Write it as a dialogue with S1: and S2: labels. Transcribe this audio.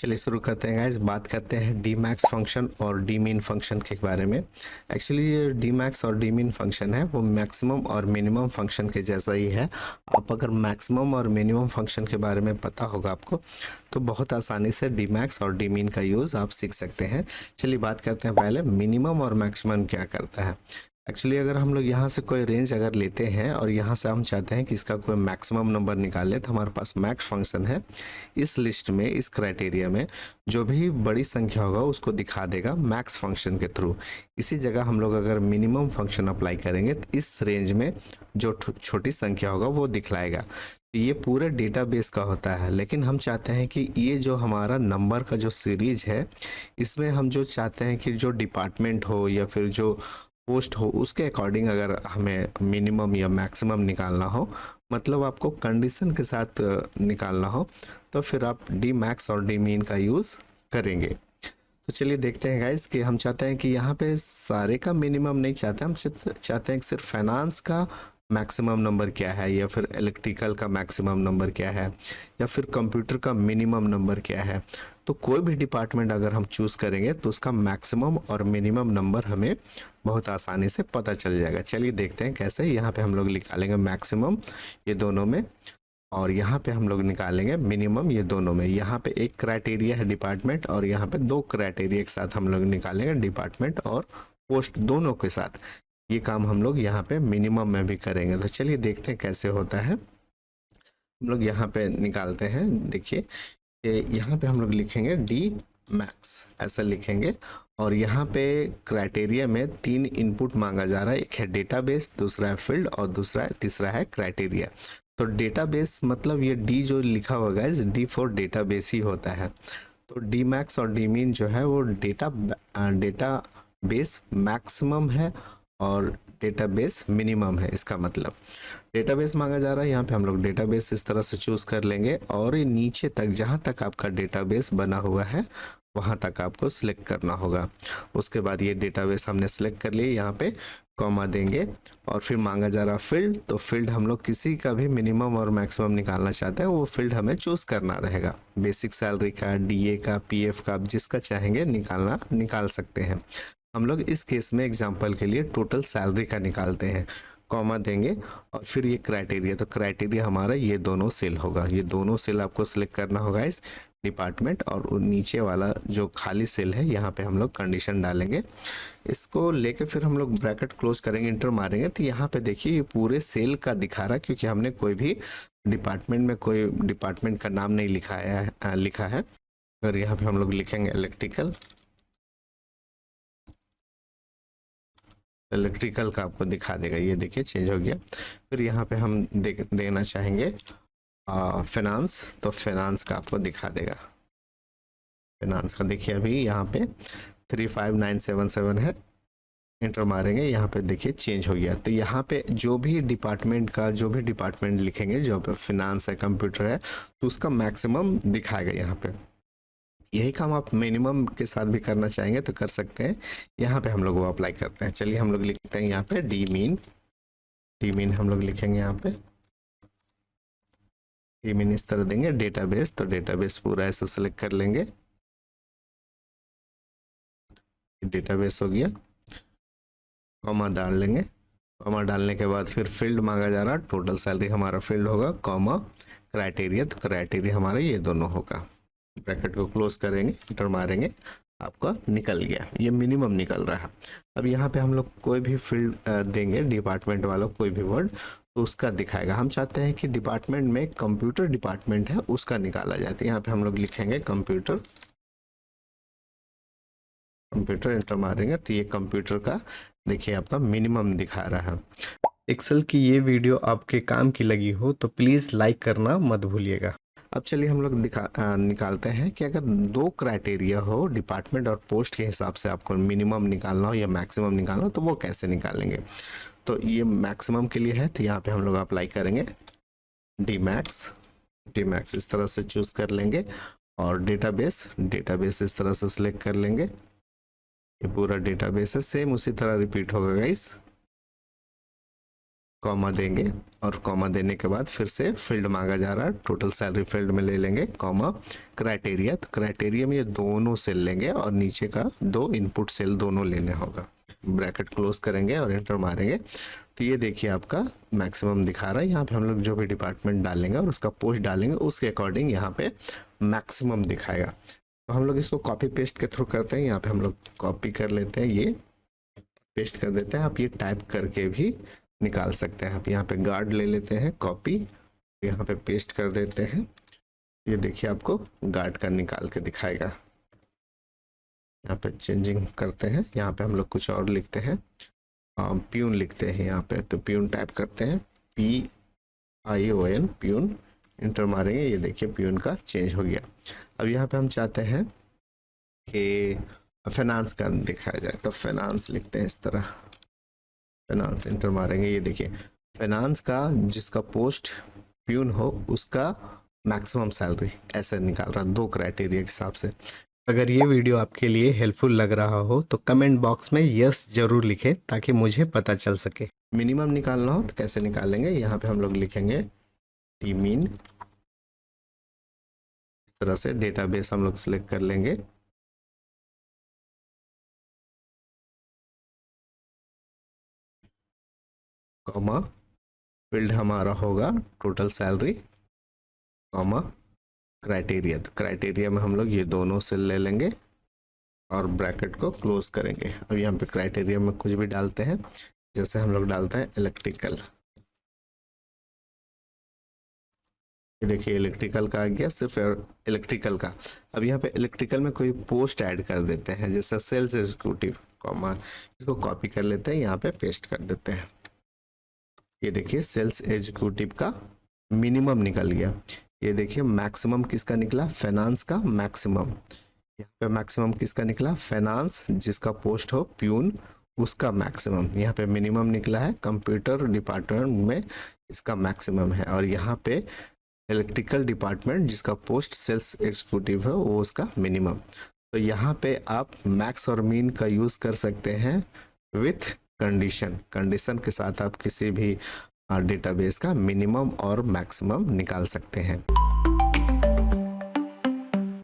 S1: चलिए शुरू करते हैं गाइस। बात करते हैं डी मैक्स फंक्शन और डी मीन फंक्शन के बारे में। एक्चुअली ये डी मैक्स और डी मीन फंक्शन है वो मैक्सिमम और मिनिमम फंक्शन के जैसा ही है। आप अगर मैक्सिमम और मिनिमम फंक्शन के बारे में पता होगा आपको तो बहुत आसानी से डी मैक्स और डी मीन का यूज़ आप सीख सकते हैं। चलिए बात करते हैं पहले मिनिमम और मैक्सिमम क्या करता है। एक्चुअली अगर हम लोग यहाँ से कोई रेंज अगर लेते हैं और यहाँ से हम चाहते हैं कि इसका कोई मैक्सिमम नंबर निकाले तो हमारे पास मैक्स फंक्शन है। इस लिस्ट में इस क्राइटेरिया में जो भी बड़ी संख्या होगा उसको दिखा देगा मैक्स फंक्शन के थ्रू। इसी जगह हम लोग अगर मिनिमम फंक्शन अप्लाई करेंगे तो इस रेंज में जो छोटी संख्या होगा वो दिखलाएगा। ये पूरे डेटाबेस का होता है, लेकिन हम चाहते हैं कि ये जो हमारा नंबर का जो सीरीज है इसमें हम जो चाहते हैं कि जो डिपार्टमेंट हो या फिर जो पोस्ट हो उसके अकॉर्डिंग अगर हमें मिनिमम या मैक्सिमम निकालना हो, मतलब आपको कंडीशन के साथ निकालना हो, तो फिर आप डी मैक्स और डी मीन का यूज़ करेंगे। तो चलिए देखते हैं गाइस कि हम चाहते हैं कि यहाँ पे सारे का मिनिमम नहीं चाहते, हम चाहते हैं कि सिर्फ फाइनेंस का मैक्सिमम नंबर क्या है या फिर इलेक्ट्रिकल का मैक्सिमम नंबर क्या है या फिर कंप्यूटर का मिनिमम नंबर क्या है। तो कोई भी डिपार्टमेंट अगर हम चूज़ करेंगे तो उसका मैक्सिमम और मिनिमम नंबर हमें बहुत आसानी से पता चल जाएगा। चलिए देखते हैं कैसे। यहाँ पे हम लोग निकालेंगे मैक्सिमम ये दोनों में और यहाँ पे हम लोग निकालेंगे मिनिमम ये दोनों में। यहाँ पे एक क्राइटेरिया है डिपार्टमेंट और यहाँ पे दो क्राइटेरिया एक साथ हम लोग निकालेंगे डिपार्टमेंट और पोस्ट दोनों के साथ। ये काम हम लोग यहाँ पे मिनिमम में भी करेंगे। तो चलिए देखते हैं कैसे होता है। हम लोग यहाँ पे निकालते हैं। देखिए यहाँ पे हम लोग लिखेंगे डी मैक्स ऐसा लिखेंगे और यहाँ पे क्राइटेरिया में 3 इनपुट मांगा जा रहा है। एक है डेटाबेस, दूसरा है फील्ड और तीसरा है क्राइटेरिया। तो डेटाबेस मतलब ये डी जो लिखा हुआ है डी फॉर डेटाबेस ही होता है। तो डी मैक्स और डी मीन जो है वो डेटाबेस मैक्सिमम है और डेटाबेस मिनिमम है। इसका मतलब डेटाबेस मांगा जा रहा है, यहाँ पे हम लोग डेटाबेस इस तरह से चूज़ कर लेंगे और ये नीचे तक जहाँ तक आपका डेटाबेस बना हुआ है वहाँ तक आपको सिलेक्ट करना होगा। उसके बाद ये डेटाबेस हमने सिलेक्ट कर लिए, यहाँ पे कॉमा देंगे और फिर मांगा जा रहा फील्ड। तो फील्ड हम लोग किसी का भी मिनिमम और मैक्सिमम निकालना चाहते हैं वो फील्ड हमें चूज़ करना रहेगा। बेसिक सैलरी का, डीए का, पीएफ का, आप जिसका चाहेंगे निकाल सकते हैं। हम लोग इस केस में एग्जांपल के लिए टोटल सैलरी का निकालते हैं। कॉमा देंगे और फिर ये क्राइटेरिया, तो क्राइटेरिया हमारा ये दोनों सेल होगा। ये दोनों सेल आपको सिलेक्ट करना होगा इस डिपार्टमेंट और नीचे वाला जो खाली सेल है यहाँ पे हम लोग कंडीशन डालेंगे। इसको लेके फिर हम लोग ब्रैकेट क्लोज करेंगे, इंटर मारेंगे तो यहाँ पे देखिए ये पूरे सेल का दिखा रहा है क्योंकि हमने कोई भी डिपार्टमेंट में कोई डिपार्टमेंट का नाम नहीं लिखा है। अगर यहाँ पे हम लोग लिखेंगे इलेक्ट्रिकल का आपको दिखा देगा। ये देखिए चेंज हो गया। फिर यहाँ पे हम देना चाहेंगे फाइनेंस, तो फाइनेंस का आपको दिखा देगा। फाइनेंस का देखिए अभी यहाँ पे 35977 है, इंटर मारेंगे यहाँ पे देखिए चेंज हो गया। तो यहाँ पे जो भी डिपार्टमेंट लिखेंगे, जो पे फाइनेंस है, कंप्यूटर है, तो उसका मैक्सिमम दिखाएगा यहाँ पे। यही काम आप मिनिमम के साथ भी करना चाहेंगे तो कर सकते हैं। यहाँ पे हम लोग वो अप्लाई करते हैं। चलिए हम लोग लिखते हैं यहाँ पे डी मीन हम लोग लिखेंगे यहाँ पे डी मीन इस तरह देंगे। डेटाबेस, तो डेटाबेस पूरा ऐसा सेलेक्ट कर लेंगे। डेटाबेस हो गया, कॉमा डाल लेंगे। कॉमा डालने के बाद फिर फील्ड मांगा जा रहा, टोटल सैलरी हमारा फील्ड होगा, कॉमा क्राइटेरिया, तो क्राइटेरिया हमारा ये दोनों होगा। ब्रैकेट को क्लोज करेंगे, इंटर मारेंगे, आपका निकल गया, ये मिनिमम निकल रहा है। अब यहाँ पे हम लोग कोई भी फील्ड देंगे डिपार्टमेंट वालों, कोई भी वर्ड, तो उसका दिखाएगा। हम चाहते हैं कि डिपार्टमेंट में कंप्यूटर डिपार्टमेंट है उसका निकाला जाए, तो यहाँ पे हम लोग लिखेंगे कंप्यूटर, इंटर मारेंगे तो ये कंप्यूटर का देखिए आपका मिनिमम दिखा रहा है। एक्सेल की ये वीडियो आपके काम की लगी हो तो प्लीज़ लाइक करना मत भूलिएगा। अब चलिए हम लोग निकालते हैं कि अगर 2 क्राइटेरिया हो डिपार्टमेंट और पोस्ट के हिसाब से आपको मिनिमम निकालना हो या मैक्सिमम निकालना हो तो वो कैसे निकालेंगे। तो ये मैक्सिमम के लिए है, तो यहाँ पे हम लोग अप्लाई करेंगे डी मैक्स इस तरह से चूज़ कर लेंगे और डेटाबेस इस तरह से सिलेक्ट कर लेंगे। ये पूरा डेटाबेस है, सेम उसी तरह रिपीट होगा गाइस। कॉमा देंगे और कॉमा देने के बाद फिर से फील्ड मांगा जा रहा है, टोटल सैलरी फील्ड में ले लेंगे कॉमा क्राइटेरिया। तो क्राइटेरिया में ये दोनों सेल लेंगे और नीचे का 2 इनपुट सेल दोनों लेने होगा। ब्रैकेट क्लोज करेंगे और एंटर मारेंगे तो ये देखिए आपका मैक्सिमम दिखा रहा है। यहाँ पे हम लोग जो भी डिपार्टमेंट डालेंगे और उसका पोस्ट डालेंगे उसके अकॉर्डिंग यहाँ पे मैक्सिमम दिखाएगा। तो हम लोग इसको कॉपी पेस्ट के थ्रू करते हैं। यहाँ पे हम लोग कॉपी कर लेते हैं, ये पेस्ट कर देते हैं। आप ये टाइप करके भी निकाल सकते हैं। आप यहाँ पे गार्ड ले लेते हैं, कॉपी, यहाँ पे पेस्ट कर देते हैं। ये देखिए आपको गार्ड का निकाल के दिखाएगा। यहाँ पे चेंजिंग करते हैं, यहाँ पे हम लोग कुछ और लिखते हैं, प्यून लिखते हैं यहाँ पे। तो प्यून टाइप करते हैं, PION, प्यून, इंटर मारेंगे। ये देखिए प्यून का चेंज हो गया। अब यहाँ पे हम चाहते हैं कि फाइनेंस का दिखाया जाए, तो फाइनेंस लिखते हैं इस तरह, फाइनेंस, इंटर मारेंगे। ये देखिए फाइनेंस का जिसका पोस्ट प्यून हो उसका मैक्सिमम सैलरी ऐसे निकाल रहा है 2 क्राइटेरिया के हिसाब से। अगर ये वीडियो आपके लिए हेल्पफुल लग रहा हो तो कमेंट बॉक्स में यस जरूर लिखें ताकि मुझे पता चल सके। मिनिमम निकालना हो तो कैसे निकालेंगे, यहाँ पे हम लोग लिखेंगे डी मीन। इस तरह से डेटाबेस हम लोग सिलेक्ट कर लेंगे। कॉमा फील्ड हमारा होगा टोटल सैलरी, कॉमा क्राइटेरिया। तो क्राइटेरिया में हम लोग ये दोनों सेल ले लेंगे और ब्रैकेट को क्लोज करेंगे। अब यहाँ पे क्राइटेरिया में कुछ भी डालते हैं, जैसे हम लोग डालते हैं इलेक्ट्रिकल। ये देखिए इलेक्ट्रिकल का आ गया, सिर्फ इलेक्ट्रिकल का। अब यहाँ पे इलेक्ट्रिकल में कोई पोस्ट ऐड कर देते हैं, जैसे सेल्स एग्जीक्यूटिव, कॉमा, इसको कॉपी कर लेते हैं, यहाँ पे पेस्ट कर देते हैं। ये देखिए सेल्स एग्जीक्यूटिव का मिनिमम निकल गया। ये देखिए मैक्सिमम किसका निकला, फाइनेंस का मैक्सिमम। यहाँ पे मैक्सिमम किसका निकला, फाइनेंस जिसका पोस्ट हो प्यून उसका मैक्सिमम। यहाँ पे मिनिमम निकला है कंप्यूटर डिपार्टमेंट में, इसका मैक्सिमम है। और यहाँ पे इलेक्ट्रिकल डिपार्टमेंट जिसका पोस्ट सेल्स एग्जीक्यूटिव है वो उसका मिनिमम। तो यहाँ पे आप मैक्स और मीन का यूज़ कर सकते हैं विथ कंडीशन के साथ आप किसी भी डेटाबेस का मिनिमम और मैक्सिमम निकाल सकते हैं।